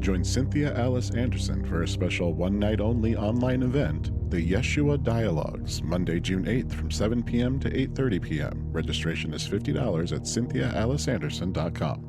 Join Cynthia Alice Anderson for a special one-night-only online event, the Yeshua Dialogues, Monday, June 8th from 7 p.m. to 8:30 p.m. Registration is $50 at cynthiaaliceanderson.com.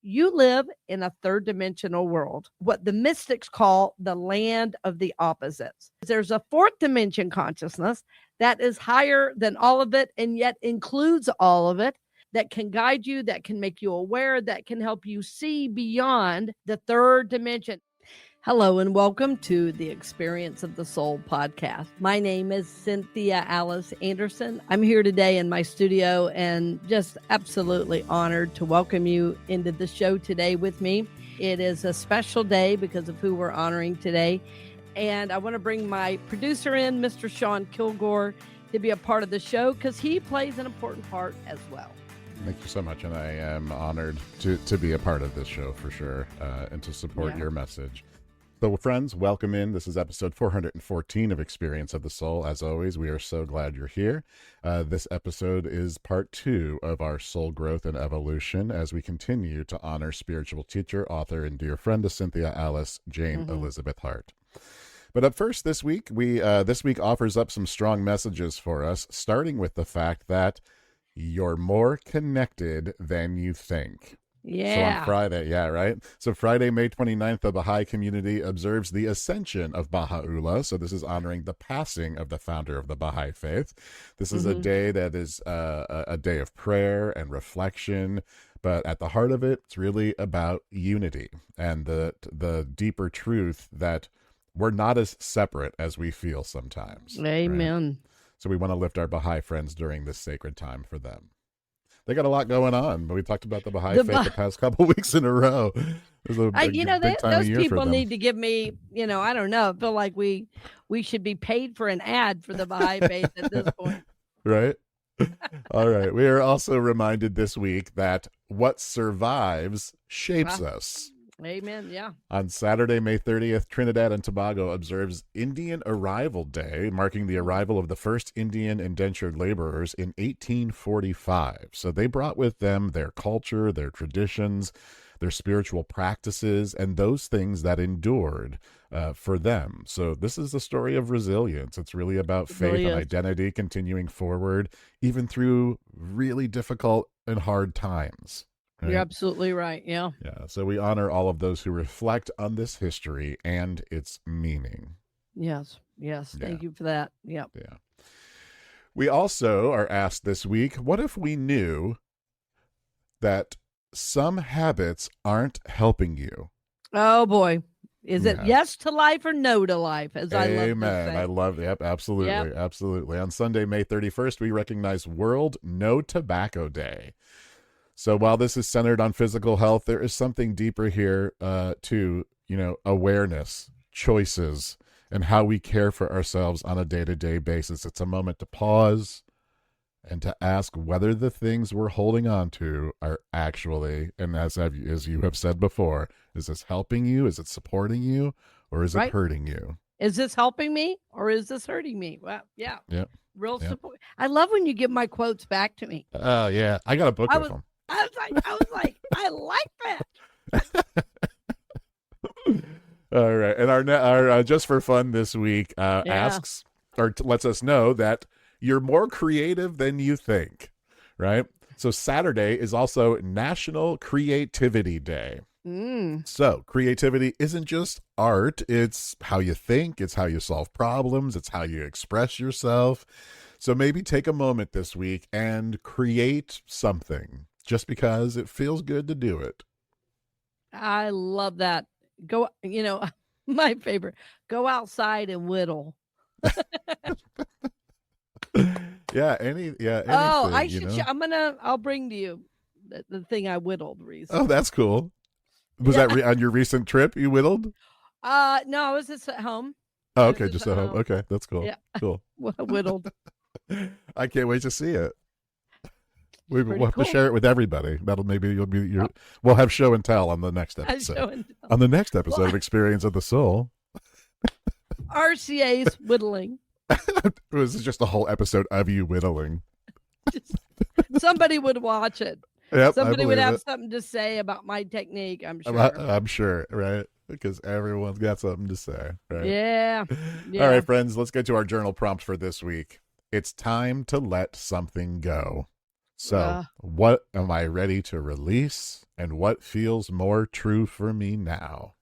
You live in a third dimensional world, what the mystics call the land of the opposites. There's a fourth dimension consciousness that is higher than all of it and yet includes all of it, that can guide you, that can make you aware, that can help you see beyond the third dimension. Hello and welcome to the Experience of the Soul podcast. My name is Cynthia Alice Anderson. I'm here today in my studio and just absolutely honored to welcome you into the show today with me. It is a special day because of who we're honoring today. And I want to bring my producer in, Mr. Sean Kilgore, to be a part of the show because he plays an important part as well. Thank you so much, and I am honored to be a part of this show for sure, and to support your message. So friends, welcome in. This is episode 414 of Experience of the Soul. As always, we are so glad you're here. This episode is part 2 of our soul growth and evolution as we continue to honor spiritual teacher, author, and dear friend of Cynthia Alice, Jane Elizabeth Hart. But up first this week, this week offers up some strong messages for us, starting with the fact that you're more connected than you think. Yeah. So on Friday, So Friday, May 29th, the Baha'i community observes the ascension of Baha'u'llah. So this is honoring the passing of the founder of the Baha'i faith. This is a day that is a day of prayer and reflection. But at the heart of it, it's really about unity and the deeper truth that we're not as separate as we feel sometimes. Amen. Right? So we want to lift our Baha'i friends during this sacred time for them. They got a lot going on, but we talked about the Baha'i faith the past couple weeks in a row. Those people need to give me, I don't know. I feel like we should be paid for an ad for the Baha'i faith at this point. Right? All right. We are also reminded this week that what survives shapes us. Amen. Yeah. On Saturday, May 30th, Trinidad and Tobago observes Indian Arrival Day, marking the arrival of the first Indian indentured laborers in 1845. So they brought with them their culture, their traditions, their spiritual practices, and those things that endured for them. So this is the story of resilience. It's really about faith and identity continuing forward, even through really difficult and hard times. Right? You're absolutely right. Yeah. Yeah. So we honor all of those who reflect on this history and its meaning. Yes. Yes. Thank you for that. Yep. Yeah. We also are asked this week, what if we knew that some habits aren't helping you? Oh boy. Is it yes to life or no to life? As I love to say. Amen. I love it. Yep. Absolutely. Yep. Absolutely. On Sunday, May 31st, we recognize World No Tobacco Day. So while this is centered on physical health, there is something deeper here to, awareness, choices, and how we care for ourselves on a day-to-day basis. It's a moment to pause and to ask whether the things we're holding on to are actually, and as you have said before, is this helping you? Is it supporting you? Or is it hurting you? Is this helping me or is this hurting me? Well, yeah. Yep. Real support. I love when you give my quotes back to me. Oh, yeah. I got a book with them. I was like, I like that. All right. And our Just for Fun this week asks or lets us know that you're more creative than you think, right? So Saturday is also National Creativity Day. So creativity isn't just art. It's how you think. It's how you solve problems. It's how you express yourself. So maybe take a moment this week and create something. Just because it feels good to do it. I love that. Go, my favorite, go outside and whittle. Anything, I'll bring to you the thing I whittled recently. Oh, that's cool. Was that on your recent trip you whittled? No, I was just at home. Oh, okay. Just at home. Okay. That's cool. Yeah. Cool. Whittled. I can't wait to see it. We'll have to share it with everybody. We'll have show and tell on the next episode. On the next episode of Experience of the Soul. RCA's whittling. It was just a whole episode of you whittling. Somebody would watch it. Yep, I Somebody would believe have it. something to say about my technique, I'm sure. I'm sure, right? Because everyone's got something to say, right? Yeah. All Yeah. right, friends, let's get to our journal prompt for this week. It's time to let something go. So, Uh, what am I ready to release, and what feels more true for me now?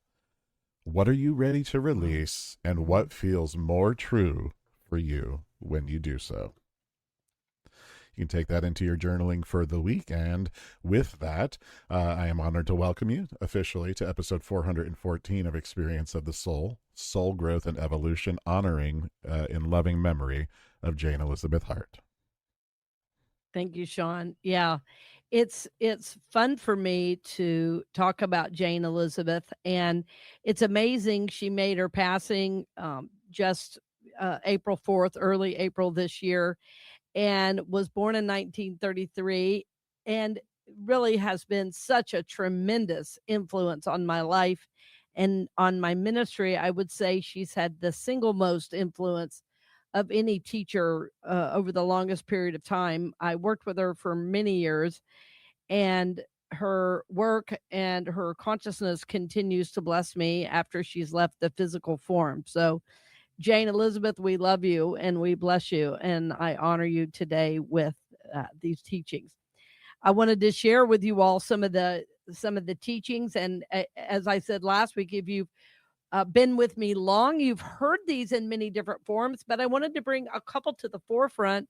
What are you ready to release, and what feels more true for you when you do so? You can take that into your journaling for the week. And with that, I am honored to welcome you officially to episode 414 of Experience of the Soul, Soul Growth and Evolution, honoring in loving memory of Jane Elizabeth Hart. Thank you, Sean. Yeah. It's fun for me to talk about Jane Elizabeth, and it's amazing she made her passing just April 4th, early April this year, and was born in 1933, and really has been such a tremendous influence on my life and on my ministry. I would say she's had the single most influence of any teacher over the longest period of time. I worked with her for many years, and her work and her consciousness continues to bless me after she's left the physical form. So, Jane Elizabeth, we love you and we bless you, and I honor you today with these teachings. I wanted to share with you all some of the teachings, and as I said last week, if you've been with me long, you've heard these in many different forms, but I wanted to bring a couple to the forefront,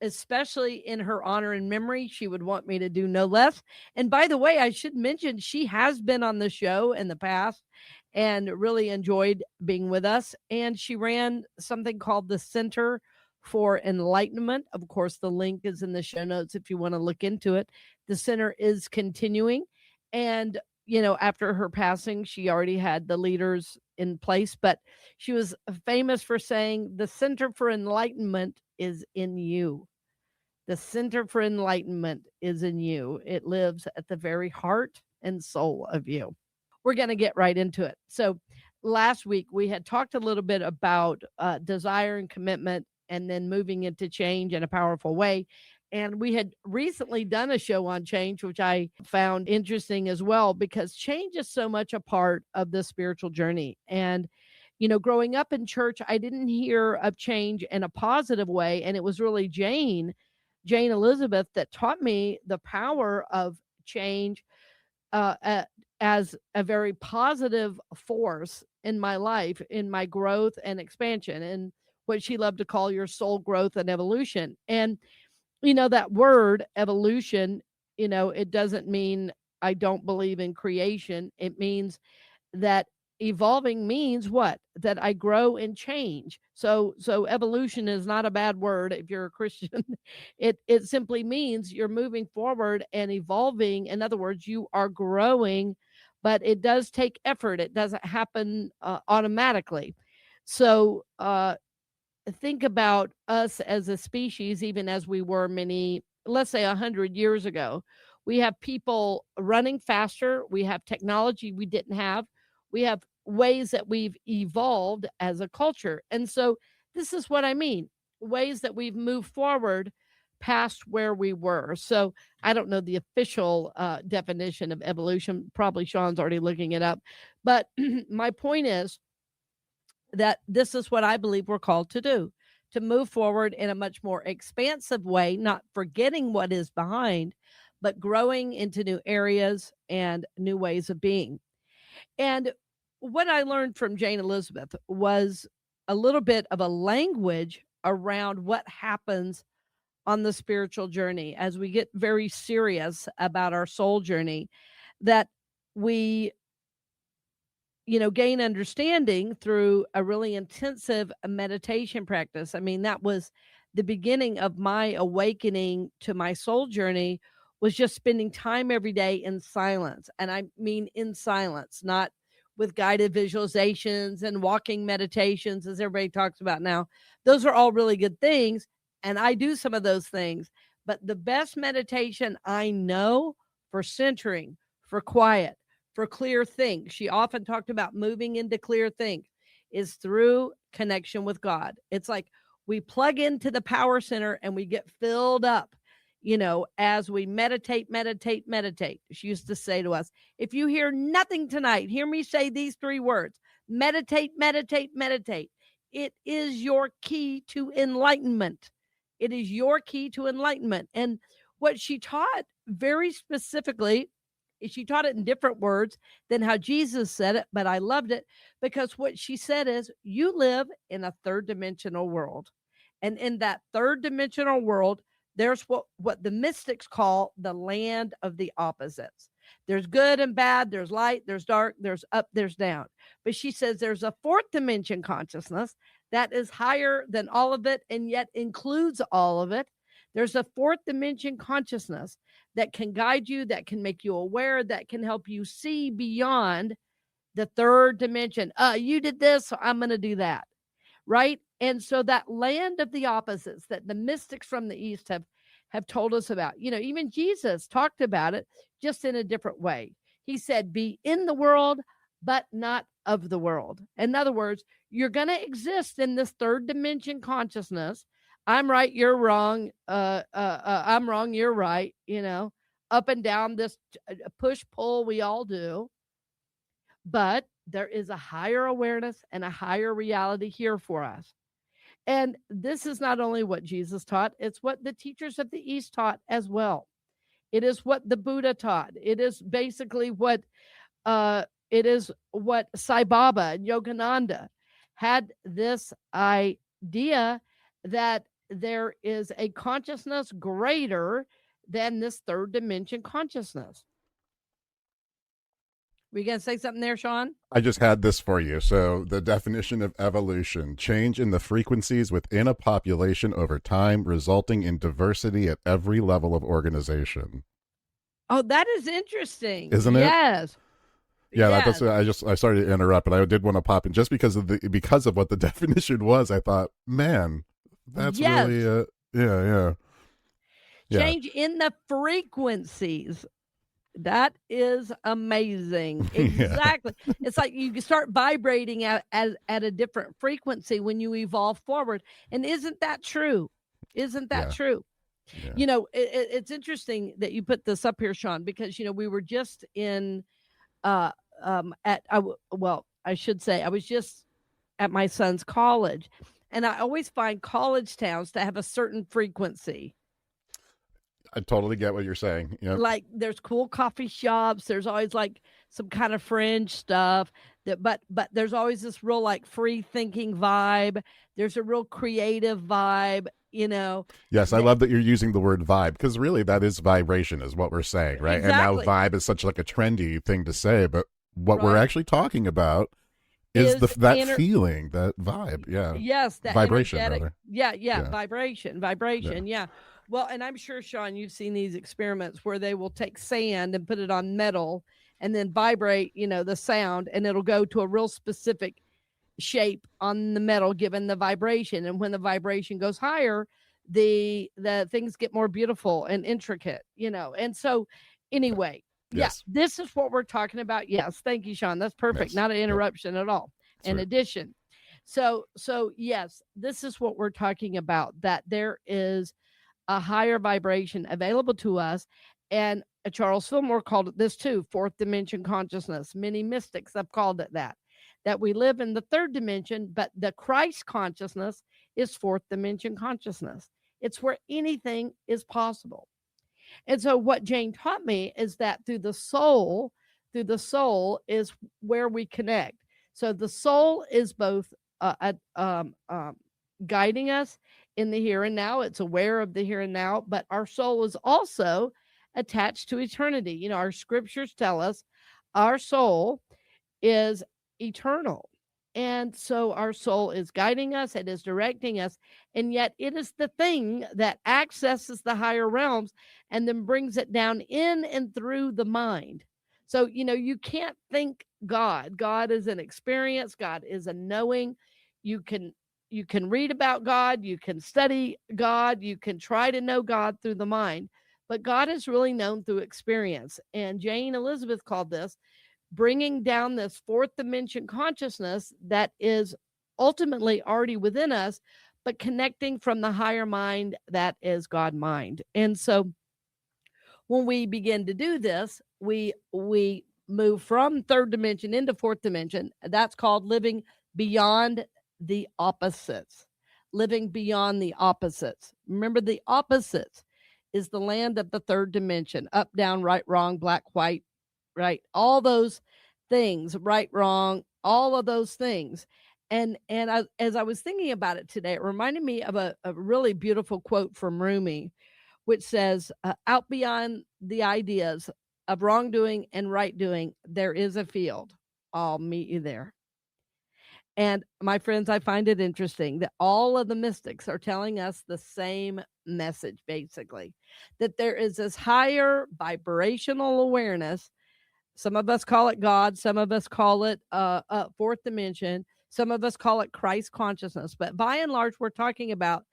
especially in her honor and memory. She would want me to do no less. And by the way, I should mention she has been on the show in the past and really enjoyed being with us. And she ran something called the Center for Enlightenment. Of course, the link is in the show notes if you want to look into it. The center is continuing. And, after her passing, she already had the leaders in place, but she was famous for saying, "The Center for Enlightenment is in you. The Center for Enlightenment is in you. It lives at the very heart and soul of you." We're going to get right into it. So, last week we had talked a little bit about desire and commitment, and then moving into change in a powerful way. And we had recently done a show on change, which I found interesting as well, because change is so much a part of the spiritual journey. And, growing up in church, I didn't hear of change in a positive way. And it was really Jane Elizabeth, that taught me the power of change uh, as a very positive force in my life, in my growth and expansion, and what she loved to call your soul growth and evolution. And, that word evolution, it doesn't mean I don't believe in creation. It means that evolving means what? That I grow and change. So evolution is not a bad word if you're a Christian. It simply means you're moving forward and evolving. In other words, you are growing, but it does take effort. It doesn't happen automatically. So think about us as a species, even as we were many, let's say 100 years ago. We have people running faster. We have technology we didn't have. We have ways that we've evolved as a culture. And so this is what I mean, ways that we've moved forward past where we were. So I don't know the official definition of evolution. Probably Sean's already looking it up. But my point is, that this is what I believe we're called to do, to move forward in a much more expansive way, not forgetting what is behind, but growing into new areas and new ways of being. And what I learned from Jane Elizabeth was a little bit of a language around what happens on the spiritual journey as we get very serious about our soul journey, that we gain understanding through a really intensive meditation practice. I mean, that was the beginning of my awakening to my soul journey, was just spending time every day in silence. And I mean in silence, not with guided visualizations and walking meditations, as everybody talks about now. Those are all really good things. And I do some of those things. But the best meditation I know for centering, for quiet, for clear think. She often talked about moving into clear think is through connection with God. It's like we plug into the power center and we get filled up. as we meditate. She used to say to us, if you hear nothing tonight, hear me say these 3 words: meditate. It is your key to enlightenment. It is your key to enlightenment. And what she taught very specifically, she taught it in different words than how Jesus said it, but I loved it because what she said is, you live in a 3rd dimensional world. And in that 3rd dimensional world, there's what the mystics call the land of the opposites. There's good and bad, there's light, there's dark, there's up, there's down. But she says there's a 4th dimension consciousness that is higher than all of it and yet includes all of it. There's a 4th dimension consciousness that can guide you, that can make you aware, that can help you see beyond the 3rd dimension. You did this, so I'm going to do that. Right? And so that land of the opposites that the mystics from the East have told us about, even Jesus talked about it just in a different way. He said, be in the world, but not of the world. In other words, you're going to exist in this 3rd dimension consciousness. I'm right, you're wrong. I'm wrong, you're right. Up and down this push pull we all do. But there is a higher awareness and a higher reality here for us. And this is not only what Jesus taught, it's what the teachers of the East taught as well. It is what the Buddha taught. It is basically what Sai Baba and Yogananda had, this idea that there is a consciousness greater than this 3rd dimension consciousness. Were you going to say something there, Sean? I just had this for you. So the definition of evolution: change in the frequencies within a population over time, resulting in diversity at every level of organization. Oh, that is interesting. Isn't it? Yes. Yeah, yes. that's I started to interrupt, but I did want to pop in just because of what the definition was. I thought, man, that's really yeah. Change in the frequencies. That is amazing. Exactly. Yeah. It's like you start vibrating at a different frequency when you evolve forward. And isn't that true? Isn't that true? Yeah. It's interesting that you put this up here, Sean, because, we were just in, I should say, I was just at my son's college, and I always find college towns to have a certain frequency. I totally get what you're saying. Yep. Like there's cool coffee shops. There's always like some kind of fringe stuff but there's always this real like free thinking vibe. There's a real creative vibe, Yes. I love that you're using the word vibe, because really that is vibration is what we're saying. Right. Exactly. And now vibe is such like a trendy thing to say, but what we're actually talking about is that feeling, that vibe. Yeah. Yes. That vibration. Yeah. Vibration. Yeah. Well, and I'm sure, Sean, you've seen these experiments where they will take sand and put it on metal and then vibrate, the sound, and it'll go to a real specific shape on the metal given the vibration. And when the vibration goes higher, the things get more beautiful and intricate, And so anyway, yes. This is what we're talking about. Yes. Thank you, Sean. That's perfect. Yes. Not an interruption at all. That's in addition. So yes, this is what we're talking about, that there is a higher vibration available to us. And Charles Fillmore called it this too, 4th dimension consciousness. Many mystics have called it that we live in the 3rd dimension, but the Christ consciousness is 4th dimension consciousness. It's where anything is possible. And so what Jane taught me is that through the soul is where we connect. So the soul is both guiding us in the here and now. It's aware of the here and now, but our soul is also attached to eternity. Our scriptures tell us our soul is eternal. And so our soul is guiding us, it is directing us, and yet it is the thing that accesses the higher realms and then brings it down in and through the mind. So, you can't think God. God is an experience. God is a knowing. You can read about God, you can study God, you can try to know God through the mind, but God is really known through experience. And Jane Elizabeth called this bringing down this 4th dimension consciousness that is ultimately already within us, but connecting from the higher mind that is God mind. And so when we begin to do this, we move from third dimension into fourth dimension. That's called living beyond the opposites. Living beyond the opposites. Remember, the opposites is the land of the third dimension: up, down, right, wrong, black, white, right? All those things, right, wrong, all of those things. And as I was thinking about it today, it reminded me of a really beautiful quote from Rumi, which says, out beyond the ideas of wrongdoing and right doing, there is a field. I'll meet you there. And my friends, I find it interesting that all of the mystics are telling us the same message, basically, that there is this higher vibrational awareness. Some of us call it God, some of us call it fourth dimension, some of us call it Christ consciousness. But by and large, we're talking about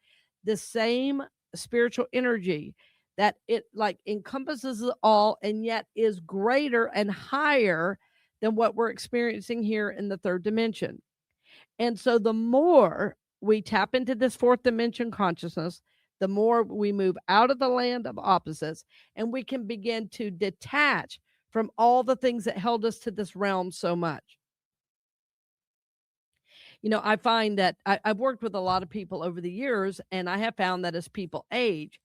the same spiritual energy that it like encompasses it all and yet is greater and higher than what we're experiencing here in the third dimension. And so the more we tap into this fourth dimension consciousness, the more we move out of the land of opposites, and we can begin to detach from all the things that held us to this realm so much. You know, I find that I've worked with a lot of people over the years, and I have found that as people age,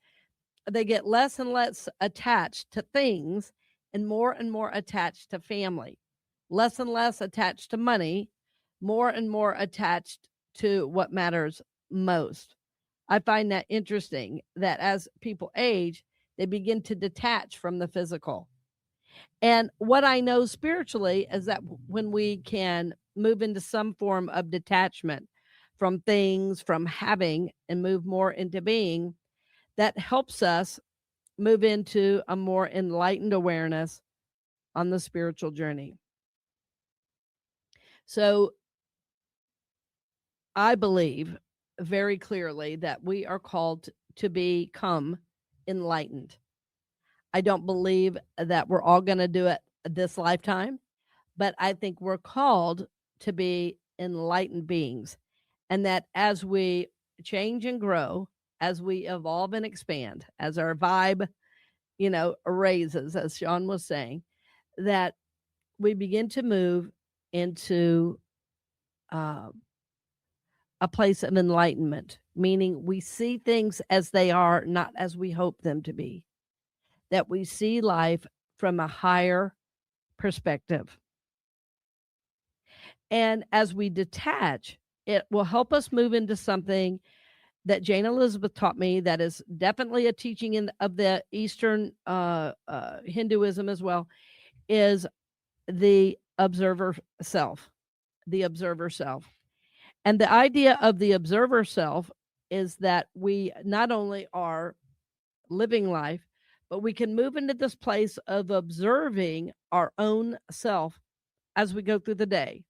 they get less and less attached to things and more attached to family, less and less attached to money, more and more attached to what matters most. I find that interesting that as people age, they begin to detach from the physical. And what I know spiritually is that when we can move into some form of detachment from things, from having, and move more into being, that helps us move into a more enlightened awareness on the spiritual journey. So I believe very clearly that we are called to become enlightened. I don't believe that we're all going to do it this lifetime, but I think we're called to be enlightened beings. And that as we change and grow, as we evolve and expand, as our vibe, raises, as Sean was saying, that we begin to move into uh, a place of enlightenment, meaning we see things as they are, not as we hope them to be, that we see life from a higher perspective. And as we detach, it will help us move into something that Jane Elizabeth taught me that is definitely a teaching of the Eastern Hinduism as well, is the observer self, the observer self. And the idea of the observer self is that we not only are living life, but we can move into this place of observing our own self as we go through the day.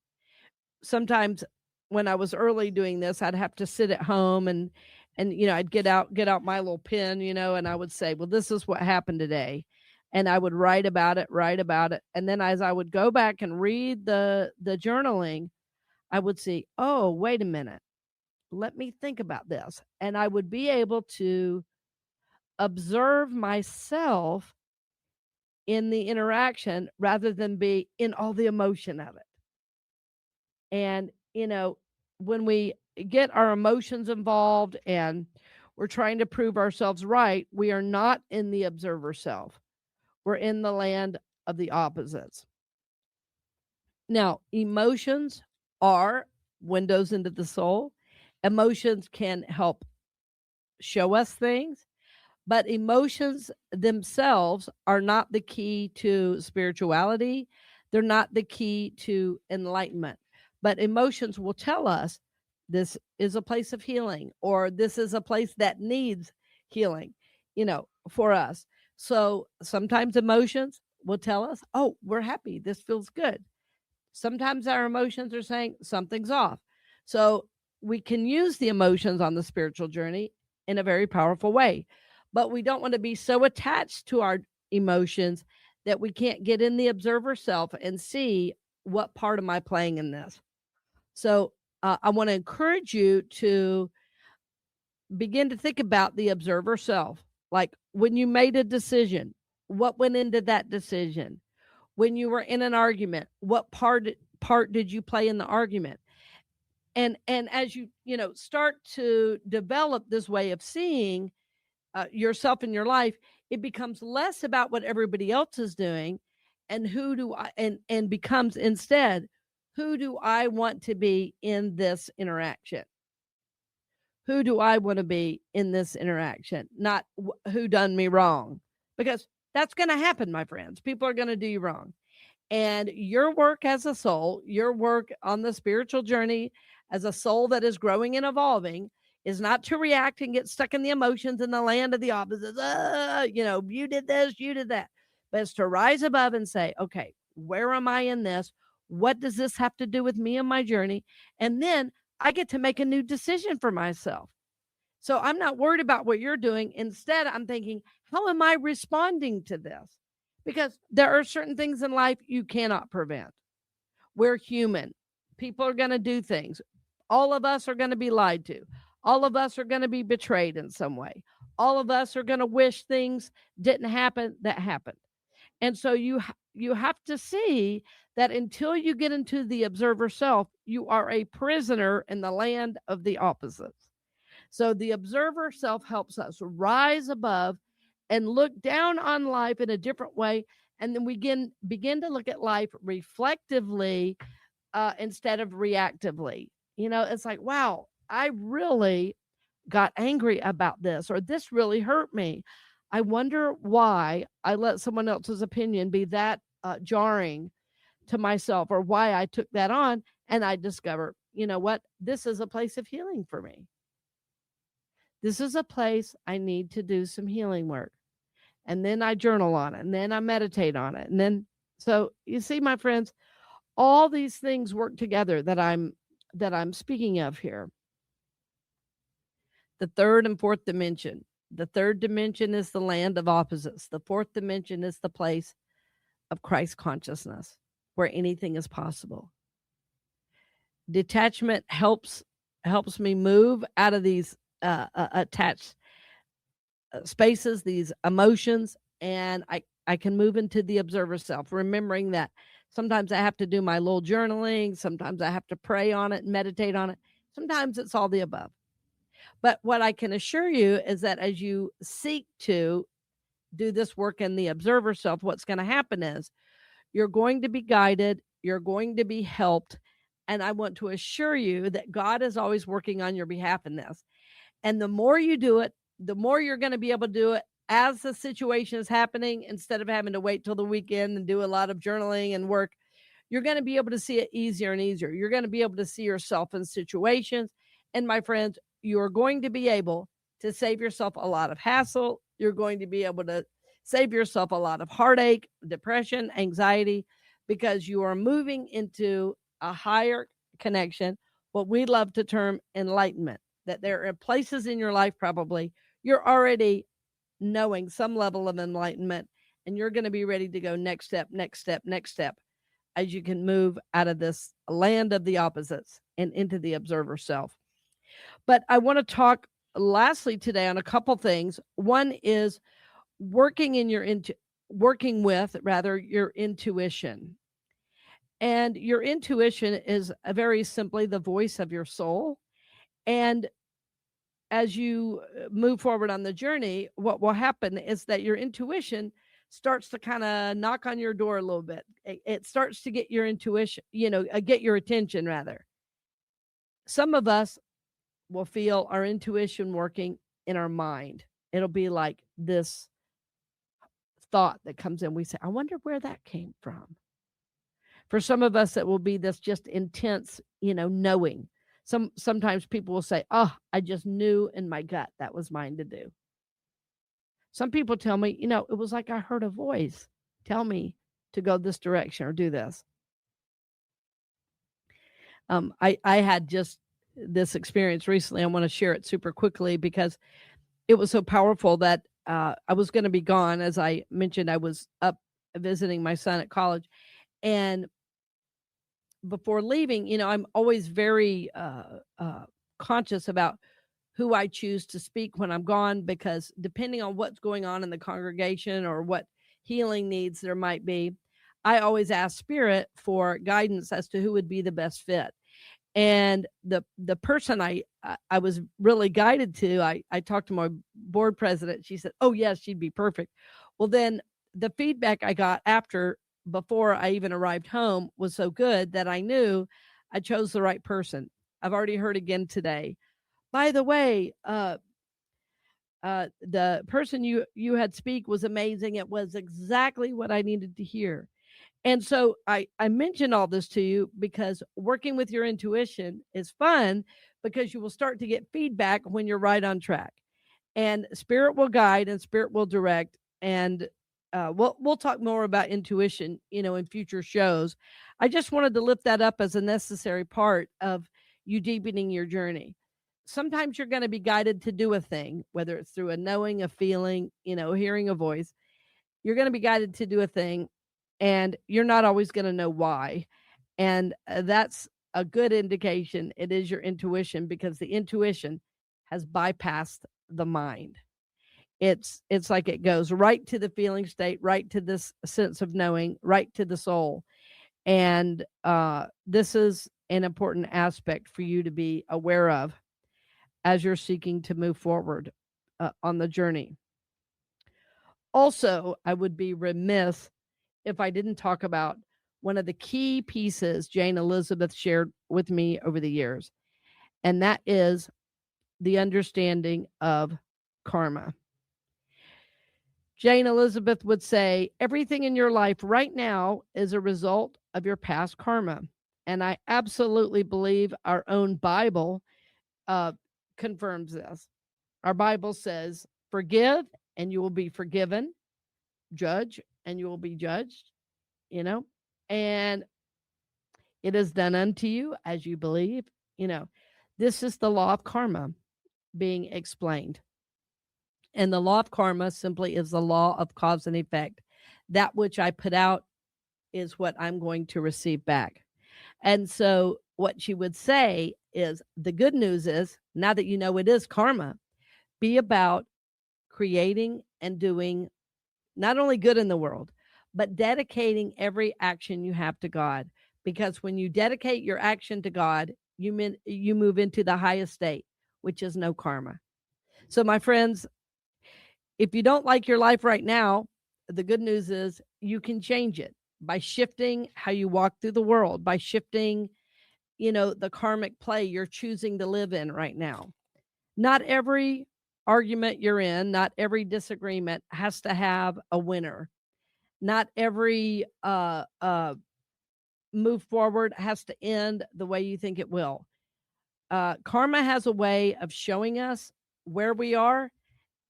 Sometimes when I was early doing this, I'd have to sit at home and I'd get out my little pen, and I would say, well, this is what happened today. And I would write about it. And then as I would go back and read the journaling, I would see, oh, wait a minute, let me think about this. And I would be able to observe myself in the interaction rather than be in all the emotion of it. And, when we get our emotions involved and we're trying to prove ourselves right, we are not in the observer self. We're in the land of the opposites. Now, emotions are windows into the soul. Emotions can help show us things, but emotions themselves are not the key to spirituality. They're not the key to enlightenment. But emotions will tell us this is a place of healing, or this is a place that needs healing, for us. So sometimes emotions will tell us, oh, we're happy. This feels good. Sometimes our emotions are saying something's off. So we can use the emotions on the spiritual journey in a very powerful way. But we don't want to be so attached to our emotions that we can't get in the observer self and see what part am I playing in this. So I want to encourage you to begin to think about the observer self. Like when you made a decision, what went into that decision? When you were in an argument, what part did you play in the argument? And as you start to develop this way of seeing yourself in your life, it becomes less about what everybody else is doing, and who do I and becomes instead, who do I want to be in this interaction? Who do I want to be in this interaction? Not who done me wrong, because that's going to happen, my friends. People are going to do you wrong. And your work as a soul, your work on the spiritual journey as a soul that is growing and evolving, is not to react and get stuck in the emotions in the land of the opposites. You did this, you did that. But it's to rise above and say, okay, where am I in this? What does this have to do with me and my journey? And then I get to make a new decision for myself. So I'm not worried about what you're doing. Instead, I'm thinking, how am I responding to this? Because there are certain things in life you cannot prevent. We're human. People are going to do things. All of us are going to be lied to. All of us are going to be betrayed in some way. All of us are going to wish things didn't happen that happened. And so you have to see that until you get into the observer self, you are a prisoner in the land of the opposites. So the observer self helps us rise above and look down on life in a different way. And then we begin to look at life reflectively instead of reactively. It's like, wow, I really got angry about this, or this really hurt me. I wonder why I let someone else's opinion be that jarring to myself, or why I took that on. And I discover, you know what? This is a place of healing for me. This is a place I need to do some healing work. And then I journal on it, and then I meditate on it. And then, so you see, my friends, all these things work together that I'm speaking of here. The third and fourth dimension. The third dimension is the land of opposites. The fourth dimension is the place of Christ consciousness, where anything is possible. Detachment helps me move out of these attached spaces, these emotions, and I can move into the observer self, remembering that sometimes I have to do my little journaling, sometimes I have to pray on it and meditate on it. Sometimes it's all the above. But what I can assure you is that as you seek to do this work in the observer self, what's going to happen is you're going to be guided, you're going to be helped, and I want to assure you that God is always working on your behalf in this. And the more you do it, the more you're going to be able to do it as the situation is happening, instead of having to wait till the weekend and do a lot of journaling and work. You're going to be able to see it easier and easier. You're going to be able to see yourself in situations. And my friends, you're going to be able to save yourself a lot of hassle. You're going to be able to save yourself a lot of heartache, depression, anxiety, because you are moving into a higher connection, what we love to term enlightenment. That there are places in your life, probably you're already knowing some level of enlightenment, and you're going to be ready to go next step, next step, next step, as you can move out of this land of the opposites and into the observer self. But I want to talk lastly today on a couple things. One is working with your intuition. And your intuition is very simply the voice of your soul. And as you move forward on the journey, what will happen is that your intuition starts to kind of knock on your door a little bit. It starts to get your intuition, get your attention rather. Some of us will feel our intuition working in our mind. It'll be like this thought that comes in. We say, I wonder where that came from. For some of us, it will be this just intense, knowing. Sometimes people will say, oh, I just knew in my gut that was mine to do. Some people tell me, it was like I heard a voice tell me to go this direction or do this. I had just this experience recently. I want to share it super quickly because it was so powerful that I was going to be gone. As I mentioned, I was up visiting my son at college. And before leaving, I'm always very conscious about who I choose to speak when I'm gone, because depending on what's going on in the congregation or what healing needs there might be, I always ask Spirit for guidance as to who would be the best fit. And the person I was really guided to, I talked to my board president. She said, "Oh yes, she'd be perfect." Well, then the feedback I got before I even arrived home was so good that I knew I chose the right person. I've already heard again today. By the way, the person you had speak was amazing. It was exactly what I needed to hear. And so I mention all this to you because working with your intuition is fun, because you will start to get feedback when you're right on track. And Spirit will guide and Spirit will direct. And we'll talk more about intuition, in future shows. I just wanted to lift that up as a necessary part of you deepening your journey. Sometimes you're going to be guided to do a thing, whether it's through a knowing, a feeling, hearing a voice. You're going to be guided to do a thing, and you're not always going to know why. And that's a good indication it is your intuition, because the intuition has bypassed the mind. It's like it goes right to the feeling state, right to this sense of knowing, right to the soul. And this is an important aspect for you to be aware of as you're seeking to move forward on the journey. Also, I would be remiss if I didn't talk about one of the key pieces Jane Elizabeth shared with me over the years, and that is the understanding of karma. Jane Elizabeth would say, everything in your life right now is a result of your past karma. And I absolutely believe our own Bible uh, confirms this. Our Bible says, forgive and you will be forgiven, judge and you will be judged, and it is done unto you as you believe. This is the law of karma being explained. And the law of karma simply is the law of cause and effect. That which I put out is what I'm going to receive back. And so, what she would say is, the good news is, now that you know it is karma, be about creating and doing not only good in the world, but dedicating every action you have to God. Because when you dedicate your action to God, you move into the highest state, which is no karma. So, my friends, if you don't like your life right now, the good news is you can change it by shifting how you walk through the world, by shifting, the karmic play you're choosing to live in right now. Not every argument you're in, not every disagreement has to have a winner. Not every move forward has to end the way you think it will. Karma has a way of showing us where we are,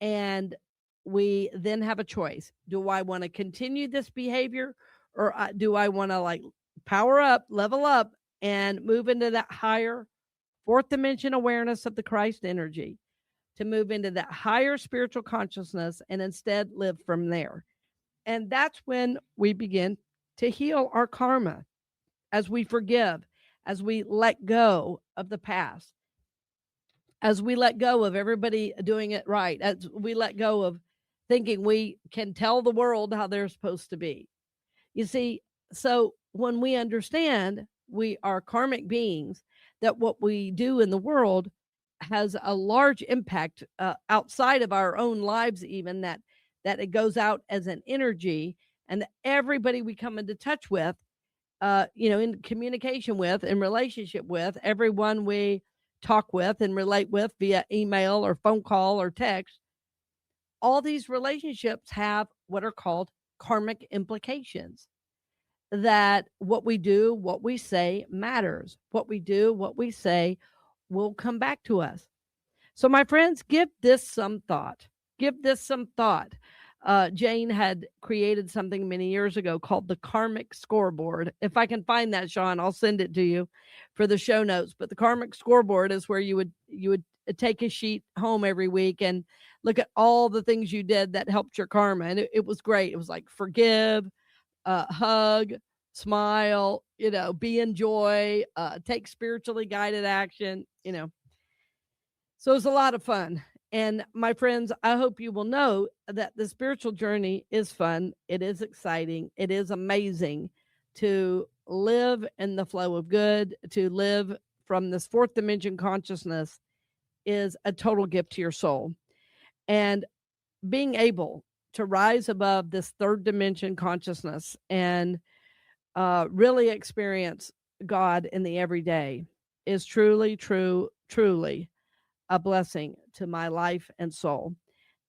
and we then have a choice. Do I want to continue this behavior, or do I want to power up, level up, and move into that higher fourth dimension awareness of the Christ energy, to move into that higher spiritual consciousness and instead live from there? And that's when we begin to heal our karma, as we forgive, as we let go of the past, as we let go of everybody doing it right, as we let go of thinking we can tell the world how they're supposed to be. You see, so when we understand we are karmic beings, that what we do in the world has a large impact outside of our own lives, even that it goes out as an energy, and that everybody we come into touch with, in communication with, in relationship with, everyone we talk with and relate with via email or phone call or text, all these relationships have what are called karmic implications. That what we do, what we say matters. What we do, what we say will come back to us. So, my friends, give this some thought. Give this some thought. Jane had created something many years ago called the Karmic Scoreboard. If I can find that, Sean, I'll send it to you for the show notes. But the Karmic Scoreboard is where you would take a sheet home every week and look at all the things you did that helped your karma. And it was great. It was like forgive, hug, smile, be in joy, take spiritually guided action, So it's a lot of fun. And my friends, I hope you will know that the spiritual journey is fun. It is exciting. It is amazing to live in the flow of good, to live from this fourth dimension consciousness is a total gift to your soul. And being able to rise above this third dimension consciousness and really experience God in the everyday is truly a blessing to my life and soul.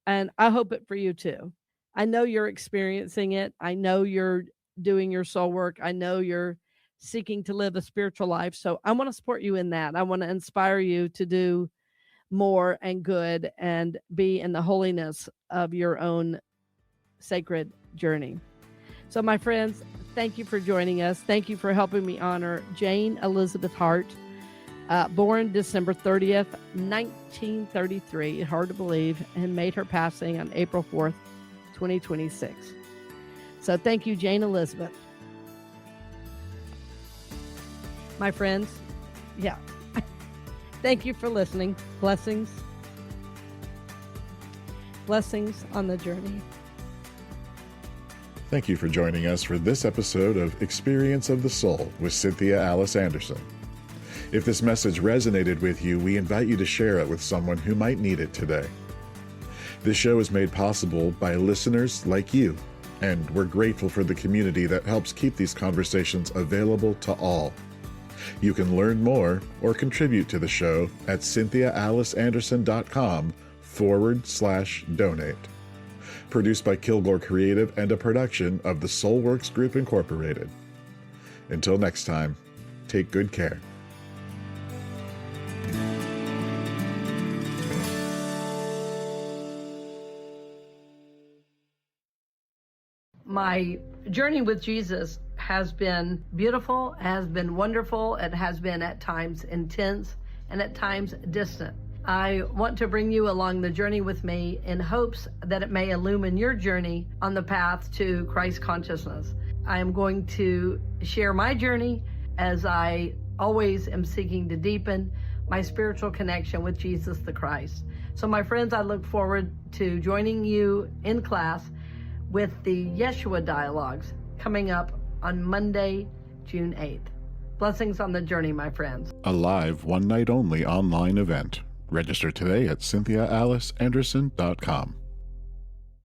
And I hope it for you too. I know you're experiencing it. I know you're doing your soul work. I know you're seeking to live a spiritual life. So I want to support you in that. I want to inspire you to do more and good and be in the holiness of your own sacred journey. So, my friends, thank you for joining us. Thank you for helping me honor Jane Elizabeth Hart, born December 30th, 1933, hard to believe, and made her passing on April 4th, 2026. So thank you, Jane Elizabeth. My friends, yeah. Thank you for listening. Blessings. Blessings on the journey. Thank you for joining us for this episode of Experience of the Soul with Cynthia Alice Anderson. If this message resonated with you, we invite you to share it with someone who might need it today. This show is made possible by listeners like you, and we're grateful for the community that helps keep these conversations available to all. You can learn more or contribute to the show at cynthiaaliceanderson.com/donate. Produced by Kilgore Creative and a production of the Soulworks Group Incorporated. Until next time, take good care. My journey with Jesus has been beautiful, has been wonderful. It has been at times intense and at times distant. I want to bring you along the journey with me in hopes that it may illumine your journey on the path to Christ consciousness. I am going to share my journey as I always am seeking to deepen my spiritual connection with Jesus the Christ. So my friends, I look forward to joining you in class with the Yeshua Dialogues coming up on Monday, June 8th. Blessings on the journey, my friends. A live one-night only online event. Register today at cynthiaaliceanderson.com.